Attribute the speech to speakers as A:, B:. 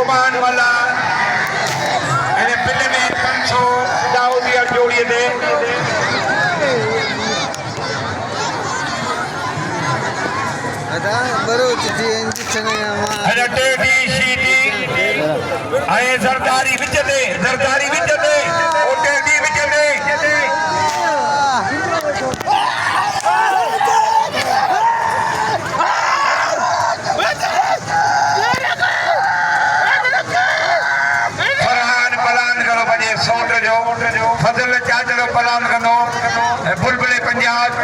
A: गुमान वाला इन पिंड में 500 दाऊदी और जोड़िए दे आए सरदारी विच दे ओटे दी विच दे फरहान पलान करो बजे सोट जो फजल चाचरो पलान कनो बुलबुले पंजाब